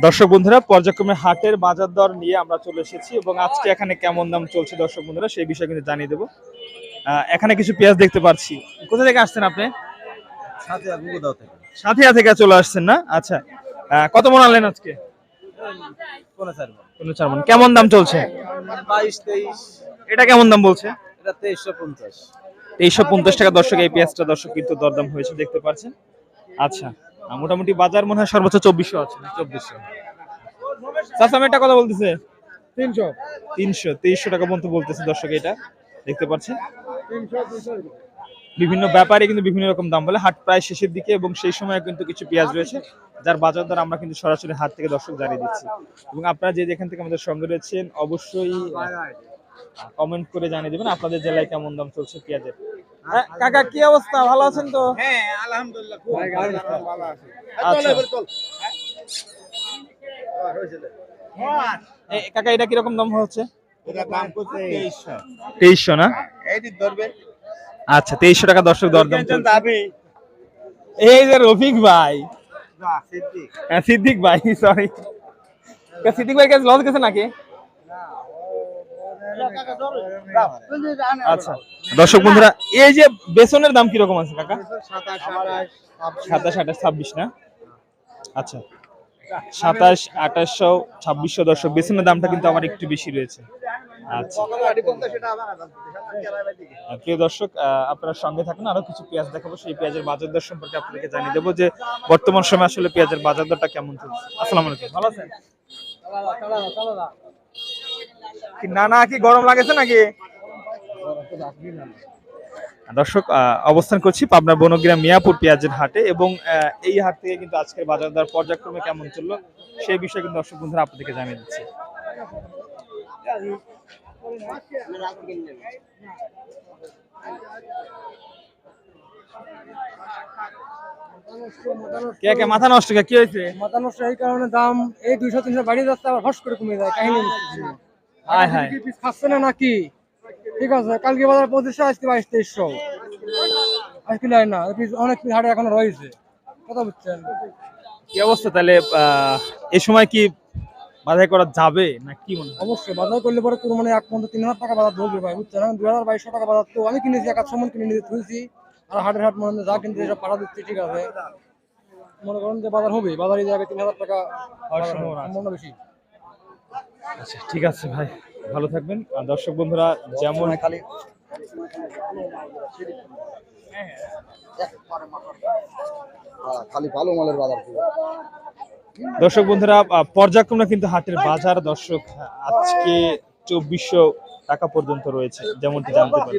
দর্শক বন্ধুরা, পর্যায়ক্রমে হাটের বাজার দর নিয়ে আমরা চলে এসেছি এবং আজকে এখানে কেমন দাম চলছে দর্শক বন্ধুরা সেই বিষয়ে কিন্তু জানিয়ে দেবো। এখানে কিছু পেঁয়াজ দেখতে পাচ্ছি। কোথা থেকে আসছেন আপনি? সাথিয়া থেকে চলে আসছেন না? আচ্ছা, কত মন আনলেন আজকে? 15 মন। কেমন দাম চলছে? 22-23। এটা কেমন দাম বলছে? এটা 2350। 2350 টাকা দর্শক এই পেঁয়াজটা দর্শক কিন্তু দরদাম হয়েছে দেখতে পাচ্ছেন। আচ্ছা, মোটামুটি বাজার মনে হয় সর্বোচ্চ 2400 আছে। 2400। চাচা এটা কথা বলতেছে 300 টাকা পর্যন্ত বলতেছে দর্শক, এটা দেখতে পাচ্ছেন। বিভিন্ন ব্যাপারে কিন্তু বিভিন্ন রকম দাম বলে। হাট প্রায় শেষের দিকে এবং সেই সময় কিন্তু কিছু পেঁয়াজ রয়েছে যার বাজার দর আমরা কিন্তু সরাসরি হাট থেকে দর্শক জানিয়ে দিচ্ছি। এবং আপনারা যে যেখান থেকে আমাদের সঙ্গে রয়েছেন অবশ্যই কমেন্ট করে জানিয়ে দেবেন আপনাদের জেলায় কেমন দাম চলছে পেঁয়াজের। কাকা কি অবস্থা, ভালো আছেন তো? হ্যাঁ আলহামদুলিল্লাহ, খুব ভালো আছি। কাকা এটা কিরকম দাম হচ্ছে? এটা দাম করতে 2300 না? এইটি ধরবে। আচ্ছা, 2300 টাকা দর্শক দরদাম চলছে। এই যে রফিক ভাই, সিদ্দিক ভাই, সরি সিদ্দিক ভাই কাছে লস গেছে নাকি? আচ্ছা দর্শক বন্ধুরা, এই যে বেসনের দাম কিরকম আছে কাকা? 27, 28, 26 না? আচ্ছা, 27, 2800, 2600 দর্শক বেসনের দামটা কিন্তু আমার একটু বেশি রয়েছে। আচ্ছা প্রিয় দর্শক, আপনারা সঙ্গে থাকুন, আরো কিছু পেঁয়াজ দেখাবো, সেই পেঁয়াজের বাজার দর সম্পর্কে আপনাদেরকে জানিয়ে দেবো যে বর্তমান সময় আসলে পেঁয়াজের বাজার দরটা কেমন চলছে। আসসালামু আলাইকুম, ভালো আছেন? না না, কি গরম লাগেছে নাকি? দর্শক, অবস্থান করছি পাবনা বনগ্রাম মিয়াপুর পেঁয়াজের হাটে এবং এই হাট থেকে কিন্তু আজকের বাজার দর পর্যায়ক্রমে কেমন চললো সেই বিষয়ে কিন্তু দর্শক বন্ধুরা আপনাদেরকে জানিয়ে দিচ্ছি। কে মাথা নষ্ট, কি হয়েছে? মাথা নষ্ট এই কারণে দাম এই 200-300 বাড়িয়ে যাচ্ছে, আবার হস করে কমে যায়। কাহিনী খাচ্ছে না নাকি? ঠিক আছে, কালকে বাজার 2500, আজকে 2200-2300, আজকে নাই না, অনেক হাটে এখনো রয়েছে। কথা বুঝছেন কি অবস্থা তাহলে? এই সময় কি বাজার করা যাবে না কি মনে হয়? অবশ্যই বাজার করলে পরে মানে 1-3000 টাকা বাজার ধরবে ভাই, বুঝছেন? 2200 টাকা বাজার তো আমি কিনেছি, এক সময় কিনে নিতে তুলছি, আর হাটের হাট মনে যা কিনতে সব পাঠা দিচ্ছি। ঠিক আছে, মনে করেন যে বাজার হবে, বাজারে যাবে 3000 টাকা সম্ভাবনা বেশি। আচ্ছা ঠিক আছে ভাই, ভালো থাকবেন। আর দর্শক বন্ধুরা, যেমন খালি ভালো মালের বাজার। দর্শক বন্ধুরা, পর্যায়ক্রমে কিন্তু হাটের বাজার দর্শক আজকে 2400 টাকা পর্যন্ত রয়েছে যেমনটি জানতে পারি।